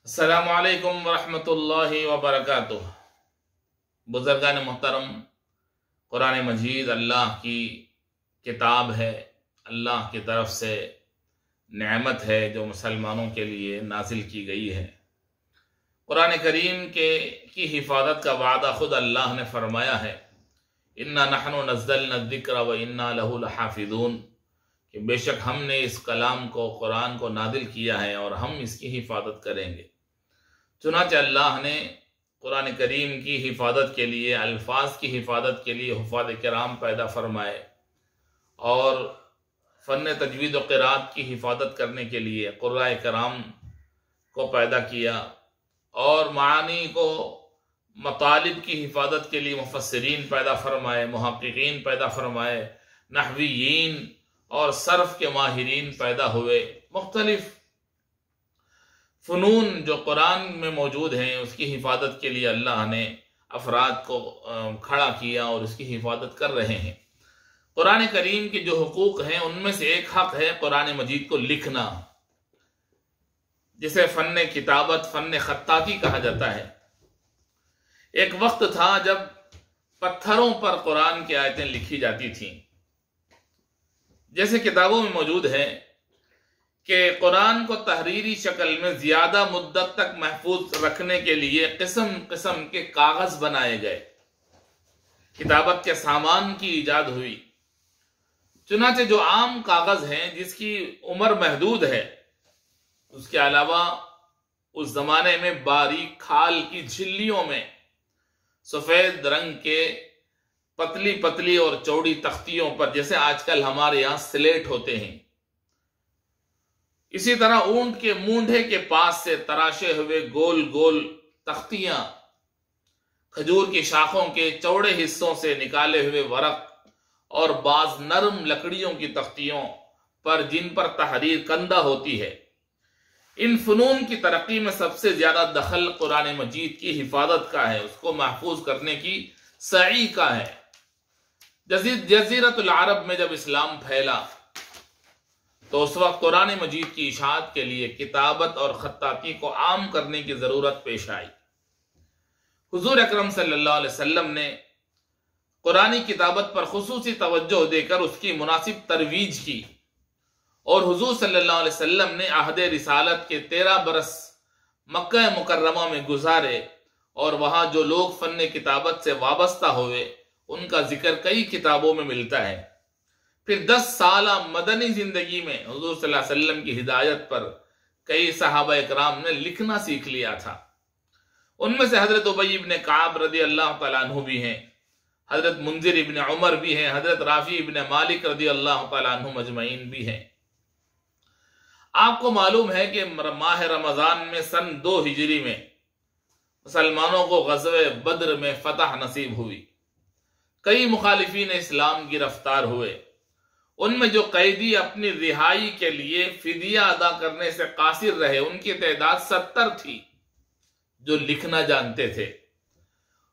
السلام علیکم ورحمۃ اللہ وبرکاتہ۔ بزرگان محترم، قرآن مجید اللہ کی کتاب ہے، اللہ کی طرف سے نعمت ہے جو مسلمانوں کے لیے نازل کی گئی ہے۔ قرآن کریم کی حفاظت کا وعدہ خود اللہ نے فرمایا ہے، اِنَّا نَحْنُ نَزَّلْنَا الذِّكْرَ وَإِنَّا لَهُ لَحَافِظُونَ، کہ بے شک ہم نے اس کلام کو، قرآن کو نازل کیا ہے اور ہم اس کی حفاظت کریں گے۔ چنانچہ اللہ نے قرآن کریم کی حفاظت کے لیے، الفاظ کی حفاظت کے لیے حفاظ کرام پیدا فرمائے، اور فن تجوید و قرات کی حفاظت کرنے کے لیے قراء کرام کو پیدا کیا، اور معانی کو، مطالب کی حفاظت کے لیے مفسرین پیدا فرمائے، محققین پیدا فرمائے، نحویین اور صرف کے ماہرین پیدا ہوئے۔ مختلف فنون جو قرآن میں موجود ہیں اس کی حفاظت کے لیے اللہ نے افراد کو کھڑا کیا اور اس کی حفاظت کر رہے ہیں۔ قرآن کریم کے جو حقوق ہیں ان میں سے ایک حق ہے قرآن مجید کو لکھنا، جسے فن کتابت، فن خطاطی کہا جاتا ہے۔ ایک وقت تھا جب پتھروں پر قرآن کی آیتیں لکھی جاتی تھیں، جیسے کتابوں میں موجود ہے کہ قرآن کو تحریری شکل میں زیادہ مدت تک محفوظ رکھنے کے لیے قسم قسم کے کاغذ بنائے گئے، کتابت کے سامان کی ایجاد ہوئی۔ چنانچہ جو عام کاغذ ہیں جس کی عمر محدود ہے، اس کے علاوہ اس زمانے میں باریک کھال کی جھلیوں میں سفید رنگ کے پتلی پتلی اور چوڑی تختیوں پر، جیسے آج کل ہمارے یہاں سلیٹ ہوتے ہیں، اسی طرح اونٹ کے مونڈھے کے پاس سے تراشے ہوئے گول گول تختیاں، کھجور کی شاخوں کے چوڑے حصوں سے نکالے ہوئے ورق، اور بعض نرم لکڑیوں کی تختیوں پر جن پر تحریر کندہ ہوتی ہے۔ ان فنون کی ترقی میں سب سے زیادہ دخل قرآن مجید کی حفاظت کا ہے، اس کو محفوظ کرنے کی سعی کا ہے۔ جزیرۃ العرب میں جب اسلام پھیلا تو اس وقت قرآن مجید کی اشاعت کے لیے کتابت اور خطاطی کو عام کرنے کی ضرورت پیش آئی۔ حضور اکرم صلی اللہ علیہ وسلم نے قرآنی کتابت پر خصوصی توجہ دے کر اس کی مناسب ترویج کی، اور حضور صلی اللہ علیہ وسلم نے عہد رسالت کے 13 برس مکہ مکرمہ میں گزارے، اور وہاں جو لوگ فن کتابت سے وابستہ ہوئے ان کا ذکر کئی کتابوں میں ملتا ہے۔ پھر 10 سالہ مدنی زندگی میں حضور صلی اللہ علیہ وسلم کی ہدایت پر کئی صحابہ اکرام نے لکھنا سیکھ لیا تھا۔ ان میں سے حضرت ابی ابن کعب رضی اللہ تعالیٰ عنہ بھی ہیں، حضرت منذر ابن عمر بھی ہیں، حضرت رافع ابن مالک رضی اللہ تعالیٰ عنہ مجمعین بھی ہیں۔ آپ کو معلوم ہے کہ ماہ رمضان میں سن 2 ہجری میں مسلمانوں کو غزوہ بدر میں فتح نصیب ہوئی۔ کئی مخالفین اسلام گرفتار ہوئے۔ ان میں جو قیدی اپنی رہائی کے لیے فدیہ ادا کرنے سے قاصر رہے، ان کی تعداد 70 تھی جو لکھنا جانتے تھے۔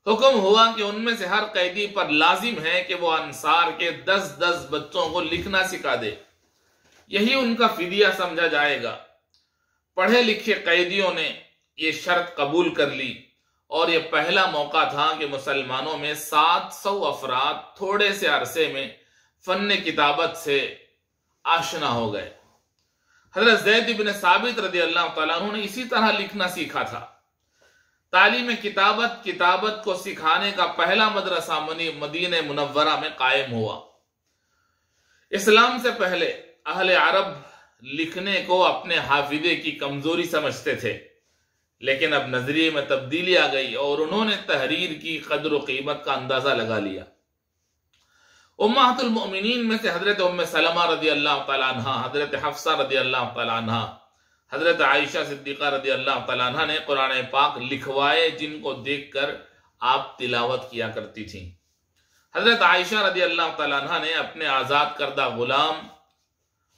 حکم ہوا کہ ان میں سے ہر قیدی پر لازم ہے کہ وہ انصار کے 10 بچوں کو لکھنا سکھا دے، یہی ان کا فدیہ سمجھا جائے گا۔ پڑھے لکھے قیدیوں نے یہ شرط قبول کر لی، اور یہ پہلا موقع تھا کہ مسلمانوں میں 700 افراد تھوڑے سے عرصے میں فن کتابت سے آشنا ہو گئے۔ حضرت زید بن ثابت رضی اللہ تعالیٰ عنہ نے اسی طرح لکھنا سیکھا تھا۔ تعلیم کتابت کو سکھانے کا پہلا مدرسہ مدینہ منورہ میں قائم ہوا۔ اسلام سے پہلے اہل عرب لکھنے کو اپنے حافظے کی کمزوری سمجھتے تھے، لیکن اب نظریے میں تبدیلی آ گئی اور انہوں نے تحریر کی قدر و قیمت کا اندازہ لگا لیا۔ امہات المؤمنین میں سے حضرت ام سلمہ رضی اللہ تعالیٰ عنہ، حضرت حفصہ رضی اللہ تعالیٰ عنہ، حضرت عائشہ صدیقہ رضی اللہ تعالیٰ عنہ نے قرآن پاک لکھوائے، جن کو دیکھ کر آپ تلاوت کیا کرتی تھیں۔ حضرت عائشہ رضی اللہ تعالیٰ عنہ نے اپنے آزاد کردہ غلام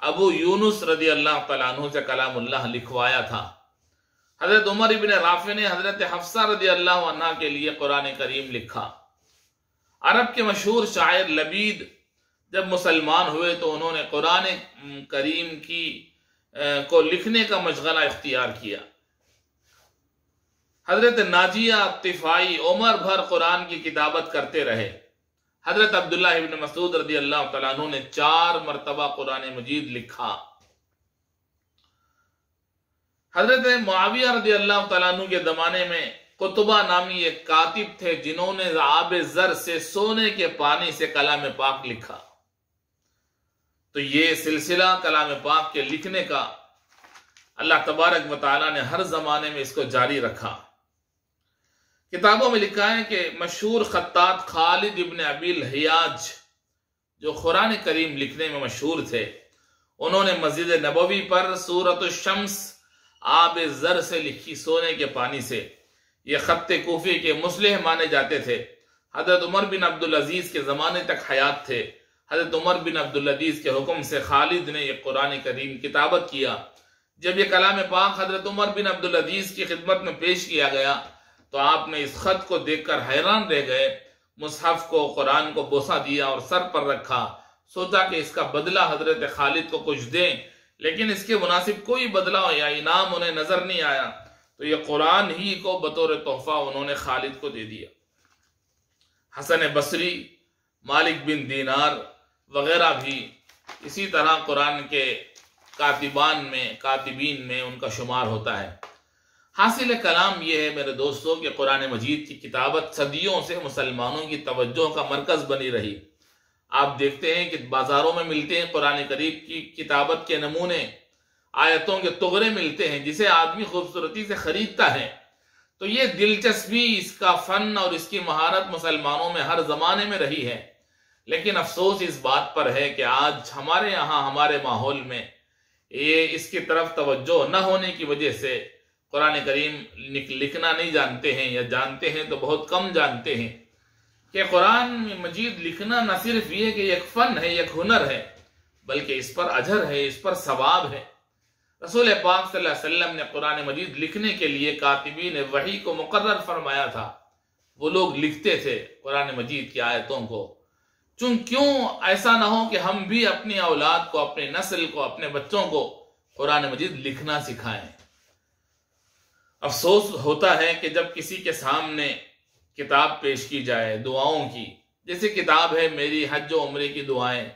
ابو یونس رضی اللہ تعالیٰ عنہ سے کلام اللہ لکھوایا تھا۔ حضرت عمر ابن رافع نے حضرت حفصہ رضی اللہ عنہ کے لیے قرآن کریم لکھا۔ عرب کے مشہور شاعر لبید جب مسلمان ہوئے تو انہوں نے قرآن کریم کو لکھنے کا مشغلہ اختیار کیا۔ حضرت ناجیہ طفائی عمر بھر قرآن کی کتابت کرتے رہے۔ حضرت عبداللہ ابن مسعود رضی اللہ تعالیٰ عنہ نے 4 مرتبہ قرآن مجید لکھا۔ حضرت معاویہ رضی اللہ تعالیٰ عنہ کے زمانے میں قطبہ نامی ایک کاتب تھے جنہوں نے آب زر سے سونے کے پانی سے کلام پاک لکھا۔ تو یہ سلسلہ کلام پاک کے لکھنے کا اللہ تبارک و تعالیٰ نے ہر زمانے میں اس کو جاری رکھا۔ کتابوں میں لکھا ہے کہ مشہور خطاط خالد ابن ابی الحیاج جو قرآن کریم لکھنے میں مشہور تھے، انہوں نے مسجد نبوی پر سورۃ الشمس آب زر سے لکھی سونے کے پانی سے۔ یہ خط کوفی کے مصلح مانے جاتے تھے۔ حضرت عمر بن عبدالعزیز کے زمانے تک حیات تھے۔ حضرت عمر بن عبدالعزیز کے حکم سے خالد نے یہ قرآن کریم کتابت کیا۔ جب یہ کلام پاک حضرت عمر بن عبدالعزیز کی خدمت میں پیش کیا گیا تو آپ نے اس خط کو دیکھ کر حیران رہ گئے، مصحف کو، قرآن کو بوسہ دیا اور سر پر رکھا، سوچا کہ اس کا بدلہ حضرت خالد کو کچھ دیں، لیکن اس کے مناسب کوئی بدلہ یا انعام انہیں نظر نہیں آیا، تو یہ قرآن ہی کو بطور تحفہ انہوں نے خالد کو دے دیا۔ حسن بصری، مالک بن دینار وغیرہ بھی اسی طرح قرآن کے کاتبین میں ان کا شمار ہوتا ہے۔ حاصل کلام یہ ہے میرے دوستوں کہ قرآن مجید کی کتابت صدیوں سے مسلمانوں کی توجہ کا مرکز بنی رہی۔ آپ دیکھتے ہیں کہ بازاروں میں ملتے ہیں قرآن کریم کی کتابت کے نمونے، آیتوں کے تغرے ملتے ہیں جسے آدمی خوبصورتی سے خریدتا ہے۔ تو یہ دلچسپی، اس کا فن اور اس کی مہارت مسلمانوں میں ہر زمانے میں رہی ہے، لیکن افسوس اس بات پر ہے کہ آج ہمارے یہاں ہمارے ماحول میں یہ اس کی طرف توجہ نہ ہونے کی وجہ سے قرآن کریم لکھنا نہیں جانتے ہیں، یا جانتے ہیں تو بہت کم جانتے ہیں کہ قرآن مجید لکھنا نہ صرف یہ کہ ایک فن ہے، ایک ہنر ہے، بلکہ اس پر اجر ہے، اس پر ثواب ہے۔ رسول پاک صلی اللہ علیہ وسلم نے قرآن مجید لکھنے کے لیے کاتبین وحی کو مقرر فرمایا تھا۔ وہ لوگ لکھتے تھے قرآن مجید کی آیتوں کو۔ کیوں ایسا نہ ہو کہ ہم بھی اپنی اولاد کو، اپنے نسل کو، اپنے بچوں کو قرآن مجید لکھنا سکھائیں۔ افسوس ہوتا ہے کہ جب کسی کے سامنے کتاب پیش کی جائے دعاؤں کی، جیسے کتاب ہے میری حج و عمرے کی دعائیں،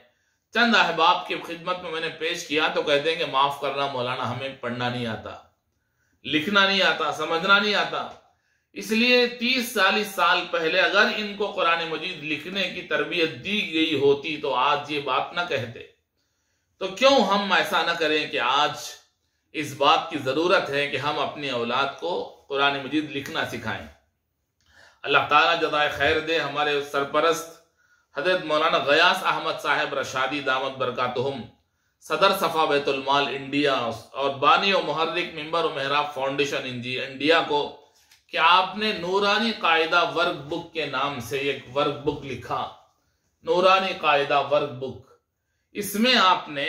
چند احباب کی خدمت میں نے پیش کیا تو کہتے ہیں کہ معاف کرنا مولانا، ہمیں پڑھنا نہیں آتا، لکھنا نہیں آتا، سمجھنا نہیں آتا۔ اس لیے 30-40 سال پہلے اگر ان کو قرآن مجید لکھنے کی تربیت دی گئی ہوتی تو آج یہ بات نہ کہتے۔ تو کیوں ہم ایسا نہ کریں کہ آج اس بات کی ضرورت ہے کہ ہم اپنی اولاد کو قرآن مجید لکھنا سکھائیں۔ اللہ تعالیٰ جزائے خیر دے ہمارے سرپرست حضرت مولانا غیاث احمد صاحب رشادی دامت برکاتہم، صدر صفا بیت المال انڈیا اور بانی و محرک منبر و محراب فاؤنڈیشن انڈیا کو، کہ آپ نے نورانی قاعدہ ورک بک کے نام سے ایک ورک بک لکھا، نورانی قاعدہ ورک بک۔ اس میں آپ نے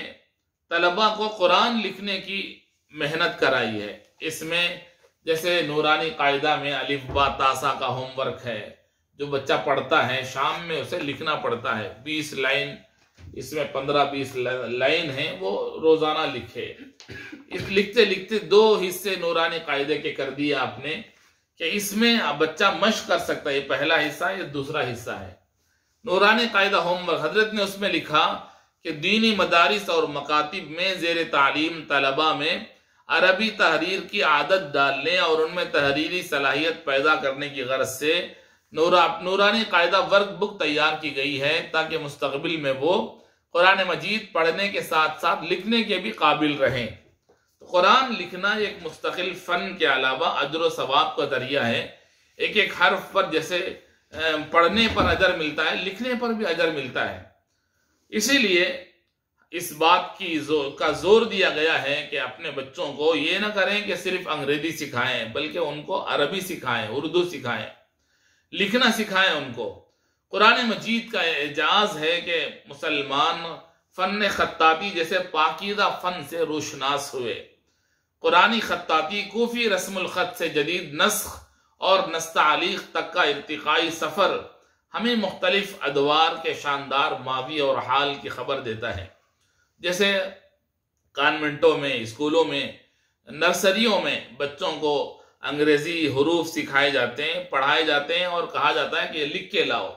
طلبہ کو قرآن لکھنے کی محنت کرائی ہے۔ اس میں جیسے نورانی قاعدہ میں الف با تا سا کا ہوم ورک ہے، جو بچہ پڑھتا ہے شام میں اسے لکھنا پڑتا ہے، 20 لائن، اس میں 15-20 لائن ہیں، وہ روزانہ لکھے۔ اس لکھتے لکھتے 2 حصے نورانی قاعدے کے کر دیے آپ نے کہ اس میں بچہ مشق کر سکتا ہے، یہ پہلا حصہ ہے، یہ دوسرا حصہ ہے۔ نورانی قاعدہ ہوم ورک حضرت نے اس میں لکھا کہ دینی مدارس اور مکاتب میں زیر تعلیم طلبہ میں عربی تحریر کی عادت ڈالنے اور ان میں تحریری صلاحیت پیدا کرنے کی غرض سے نورانی قاعدہ ورک بک تیار کی گئی ہے، تاکہ مستقبل میں وہ قرآن مجید پڑھنے کے ساتھ ساتھ لکھنے کے بھی قابل رہیں۔ قرآن لکھنا ایک مستقل فن کے علاوہ اجر و ثواب کا ذریعہ ہے۔ ایک ایک حرف پر جیسے پڑھنے پر اجر ملتا ہے، لکھنے پر بھی اجر ملتا ہے۔ اسی لیے اس بات کا زور دیا گیا ہے کہ اپنے بچوں کو یہ نہ کریں کہ صرف انگریزی سکھائیں، بلکہ ان کو عربی سکھائیں، اردو سکھائیں، لکھنا سکھائیں ان کو۔ قرآن مجید کا اعجاز ہے کہ مسلمان فن خطاطی جیسے پاکیزہ فن سے روشناس ہوئے۔ قرآنی خطاطی کوفی رسم الخط سے جدید نسخ اور نستعلیق تک کا ارتقائی سفر ہمیں مختلف ادوار کے شاندار ماضی اور حال کی خبر دیتا ہے۔ جیسے کانوینٹوں میں، اسکولوں میں، نرسریوں میں بچوں کو انگریزی حروف سکھائے جاتے ہیں، پڑھائے جاتے ہیں اور کہا جاتا ہے کہ لکھ کے لاؤ،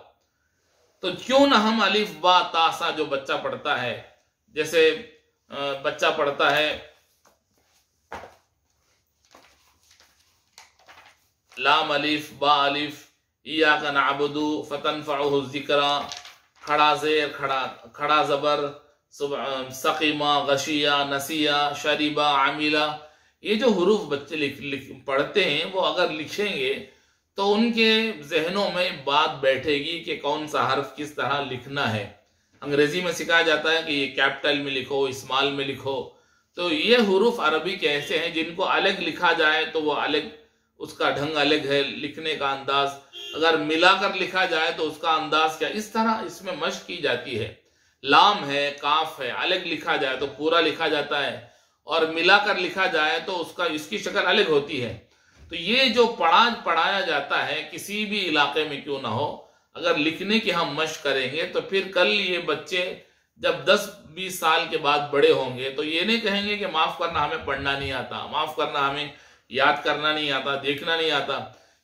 تو کیوں نہ ہم الف با تا سا جو بچہ پڑھتا ہے، جیسے بچہ پڑھتا ہے لام الف با الف ایاک نعبد فتنفعہ الذکرى، کھڑا زیر کھڑا زبر، سقیمہ غشیہ نسیہ شریبہ عاملہ، یہ جو حروف بچے پڑھتے ہیں وہ اگر لکھیں گے تو ان کے ذہنوں میں بات بیٹھے گی کہ کون سا حرف کس طرح لکھنا ہے۔ انگریزی میں سکھایا جاتا ہے کہ یہ کیپٹل میں لکھو، اسمال میں لکھو، تو یہ حروف عربی کے ایسے ہیں جن کو الگ لکھا جائے تو وہ الگ، اس کا ڈھنگ الگ ہے، لکھنے کا انداز، اگر ملا کر لکھا جائے تو اس کا انداز کیا، اس طرح اس میں مشق کی جاتی ہے۔ لام ہے، کاف ہے، الگ لکھا جائے تو پورا لکھا جاتا ہے، اور ملا کر لکھا جائے تو اس کی شکل الگ ہوتی ہے۔ تو یہ جو پڑھایا جاتا ہے کسی بھی علاقے میں کیوں نہ ہو، اگر لکھنے کی ہم مشق کریں گے تو پھر کل یہ بچے جب 10-20 سال کے بعد بڑے ہوں گے تو یہ نہیں کہیں گے کہ معاف کرنا ہمیں پڑھنا نہیں آتا، معاف کرنا ہمیں یاد کرنا نہیں آتا، دیکھنا نہیں آتا۔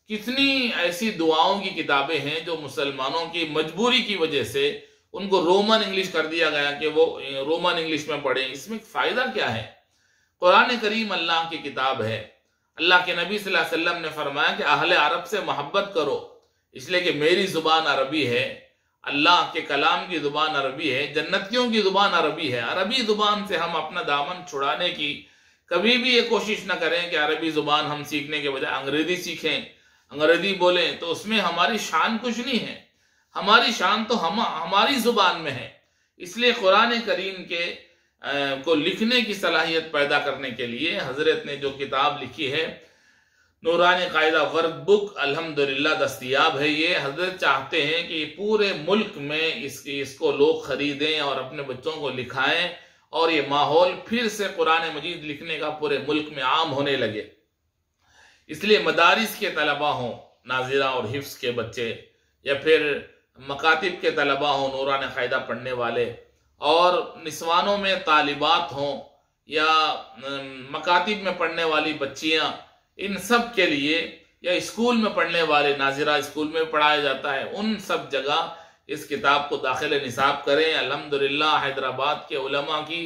کتنی ایسی دعاؤں کی کتابیں ہیں جو مسلمانوں کی مجبوری کی وجہ سے ان کو رومن انگلش کر دیا گیا کہ وہ رومن انگلش میں پڑھیں، اس میں فائدہ کیا ہے؟ قرآن کریم اللہ کی کتاب ہے، اللہ کے نبی صلی اللہ علیہ وسلم نے فرمایا کہ اہل عرب سے محبت کرو، اس لیے کہ میری زبان عربی ہے، اللہ کے کلام کی زبان عربی ہے، جنتیوں کی زبان عربی ہے۔ عربی زبان سے ہم اپنا دامن چھڑانے کی کبھی بھی یہ کوشش نہ کریں کہ عربی زبان ہم سیکھنے کے بجائے انگریزی سیکھیں، انگریزی بولیں، تو اس میں ہماری شان کچھ نہیں ہے، ہماری شان تو ہماری زبان میں ہے۔ اس لیے قرآن کریم کو لکھنے کی صلاحیت پیدا کرنے کے لیے حضرت نے جو کتاب لکھی ہے نورانی قاعدہ ورک بک الحمدللہ دستیاب ہے۔ یہ حضرت چاہتے ہیں کہ پورے ملک میں اس کو لوگ خریدیں اور اپنے بچوں کو لکھائیں، اور یہ ماحول پھر سے قرآن مجید لکھنے کا پورے ملک میں عام ہونے لگے۔ اس لیے مدارس کے طلبہ ہوں، ناظرہ اور حفظ کے بچے، یا پھر مکاتب کے طلبہ ہوں نورانی قاعدہ پڑھنے والے، اور نسوانوں میں طالبات ہوں یا مکاتب میں پڑھنے والی بچیاں، ان سب کے لیے، یا اسکول میں پڑھنے والے، ناظرہ اسکول میں پڑھایا جاتا ہے، ان سب جگہ اس کتاب کو داخل نصاب کریں۔ الحمدللہ حیدرآباد کے علماء کی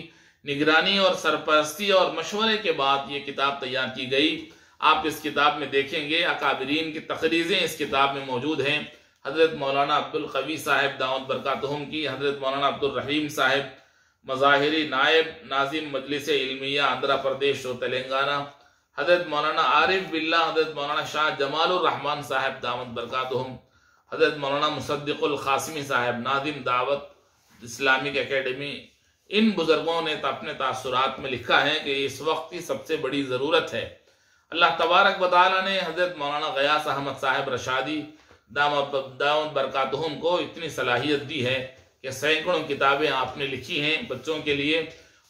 نگرانی اور سرپرستی اور مشورے کے بعد یہ کتاب تیار کی گئی۔ آپ اس کتاب میں دیکھیں گے اکابرین کی تقریزیں اس کتاب میں موجود ہیں، حضرت مولانا عبدالقوی صاحب دامت برکاتہم کی، حضرت مولانا عبدالرحیم صاحب مظاہری نائب ناظم مجلس علمیہ آندھرا پردیش اور تلنگانہ، حضرت مولانا عارف باللہ حضرت مولانا شاہ جمال الرحمن صاحب دامت برکاتہم، حضرت مولانا مصدق القاسمی صاحب ناظم دعوت اسلامک اکیڈمی، ان بزرگوں نے اپنے تاثرات میں لکھا ہے کہ اس وقت کی سب سے بڑی ضرورت ہے۔ اللہ تبارک و تعالیٰ نے حضرت مولانا غیاث احمد صاحب رشادی دامت برکاتہم کو اتنی صلاحیت دی ہے کہ سینکڑوں کتابیں آپ نے لکھی ہیں بچوں کے لیے،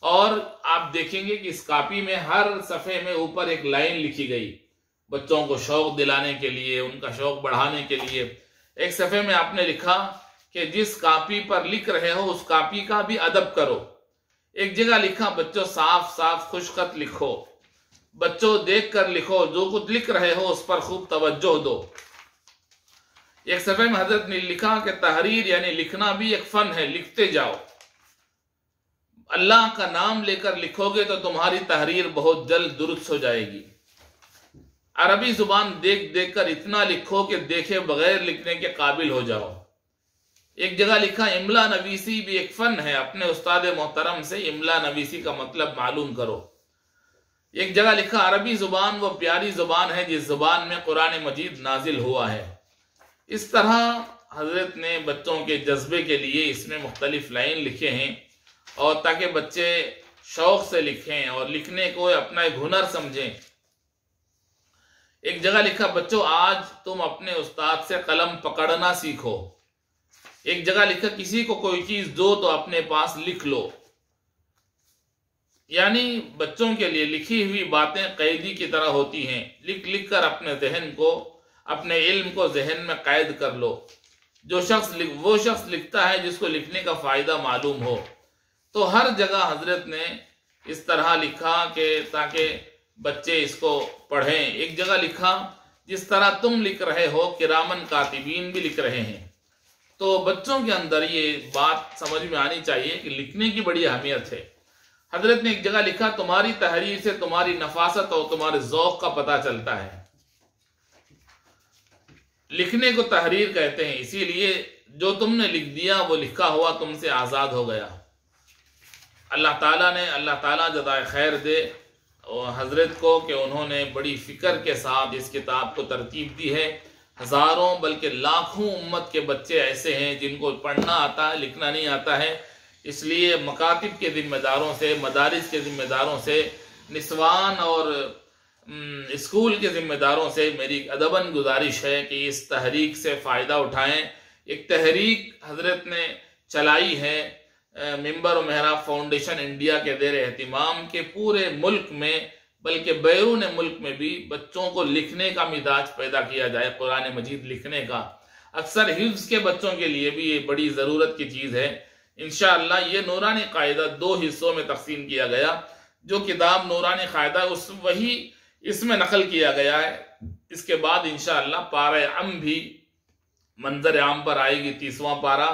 اور آپ دیکھیں گے کہ اس کاپی میں ہر صفحے میں اوپر ایک لائن لکھی گئی بچوں کو شوق دلانے کے لیے، ان کا شوق بڑھانے کے لیے۔ ایک صفحے میں آپ نے لکھا کہ جس کاپی پر لکھ رہے ہو اس کاپی کا بھی ادب کرو۔ ایک جگہ لکھا بچوں صاف صاف خوش خط لکھو، بچوں دیکھ کر لکھو، جو کچھ لکھ رہے ہو اس پر خوب توجہ دو۔ ایک صفحے میں حضرت نے لکھا کہ تحریر یعنی لکھنا بھی ایک فن ہے، لکھتے جاؤ، اللہ کا نام لے کر لکھو گے تو تمہاری تحریر بہت جلد درست ہو جائے گی۔ عربی زبان دیکھ دیکھ کر اتنا لکھو کہ دیکھے بغیر لکھنے کے قابل ہو جاؤ۔ ایک جگہ لکھا املا نویسی بھی ایک فن ہے، اپنے استاد محترم سے املا نویسی کا مطلب معلوم کرو۔ ایک جگہ لکھا عربی زبان وہ پیاری زبان ہے جس زبان میں قرآن مجید نازل ہوا ہے۔ اس طرح حضرت نے بچوں کے جذبے کے لیے اس میں مختلف لائن لکھے ہیں، اور تاکہ بچے شوق سے لکھیں اور لکھنے کو اپنا ایک ہنر سمجھیں۔ ایک جگہ لکھا بچوں آج تم اپنے استاد سے قلم پکڑنا سیکھو۔ ایک جگہ لکھا کسی کو کوئی چیز دو تو اپنے پاس لکھ لو۔ یعنی بچوں کے لیے لکھی ہوئی باتیں قیدی کی طرح ہوتی ہیں، لکھ لکھ کر اپنے ذہن کو، اپنے علم کو ذہن میں قید کر لو۔ وہ شخص لکھتا ہے جس کو لکھنے کا فائدہ معلوم ہو۔ تو ہر جگہ حضرت نے اس طرح لکھا کہ تاکہ بچے اس کو پڑھیں۔ ایک جگہ لکھا جس طرح تم لکھ رہے ہو کرامن کاتبین بھی لکھ رہے ہیں، تو بچوں کے اندر یہ بات سمجھ میں آنی چاہیے کہ لکھنے کی بڑی اہمیت ہے۔ حضرت نے ایک جگہ لکھا تمہاری تحریر سے تمہاری نفاست اور تمہارے ذوق کا پتہ چلتا ہے۔ لکھنے کو تحریر کہتے ہیں، اسی لیے جو تم نے لکھ دیا وہ لکھا ہوا تم سے آزاد ہو گیا۔ اللہ تعالیٰ جزائے خیر دے حضرت کو کہ انہوں نے بڑی فکر کے ساتھ اس کتاب کو ترتیب دی ہے۔ ہزاروں بلکہ لاکھوں امت کے بچے ایسے ہیں جن کو پڑھنا آتا ہے، لکھنا نہیں آتا ہے۔ اس لیے مکاتب کے ذمہ داروں سے، مدارس کے ذمہ داروں سے، نسوان اور اسکول کے ذمہ داروں سے میری ادباً گزارش ہے کہ اس تحریک سے فائدہ اٹھائیں۔ ایک تحریک حضرت نے چلائی ہے منبر و محراب فاؤنڈیشن انڈیا کے زیر اہتمام کے پورے ملک میں بلکہ بیرون ملک میں بھی بچوں کو لکھنے کا مزاج پیدا کیا جائے، قرآن مجید لکھنے کا۔ اکثر حفظ کے بچوں کے لیے بھی یہ بڑی ضرورت کی چیز ہے۔ انشاءاللہ یہ نورانی قاعدہ 2 حصوں میں تقسیم کیا گیا۔ جو کتاب نورانی قاعدہ وہی اس میں نقل کیا گیا ہے۔ اس کے بعد انشاءاللہ پارہ ام بھی منظر عام پر آئے گی، 30واں پارہ۔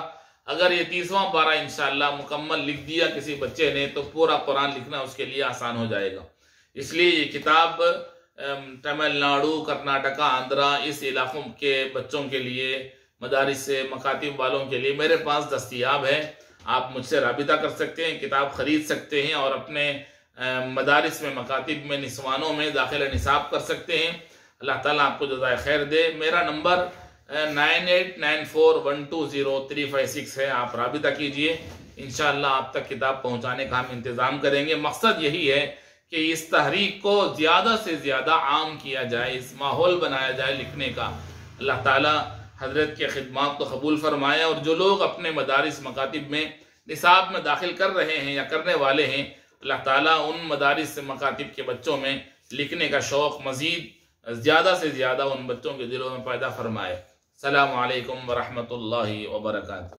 اگر یہ 30واں پارہ انشاءاللہ مکمل لکھ دیا کسی بچے نے تو پورا قرآن لکھنا اس کے لیے آسان ہو جائے گا۔ اس لیے یہ کتاب تمل ناڈو، کرناٹکا، آندھرا اس علاقوں کے بچوں کے لیے، مدارس سے مکاتب والوں کے لیے میرے پاس دستیاب ہے۔ آپ مجھ سے رابطہ کر سکتے ہیں، کتاب خرید سکتے ہیں اور اپنے مدارس میں، مکاتب میں، نسوانوں میں داخلہ نصاب کر سکتے ہیں۔ اللہ تعالیٰ آپ کو جزائے خیر دے۔ میرا نمبر 9894120356 ہے، آپ رابطہ کیجئے، انشاءاللہ آپ تک کتاب پہنچانے کا ہم انتظام کریں گے۔ مقصد یہی ہے کہ اس تحریک کو زیادہ سے زیادہ عام کیا جائے، اس ماحول بنایا جائے لکھنے کا۔ اللہ تعالیٰ حضرت کے خدمات کو قبول فرمائے، اور جو لوگ اپنے مدارس مکاتب میں نصاب میں داخل کر رہے ہیں یا کرنے والے ہیں، اللہ تعالیٰ ان مدارس سے مکاتب کے بچوں میں لکھنے کا شوق مزید زیادہ سے زیادہ ان بچوں کے دلوں میں پیدا فرمائے۔ السلام علیکم ورحمۃ اللہ وبرکاتہ۔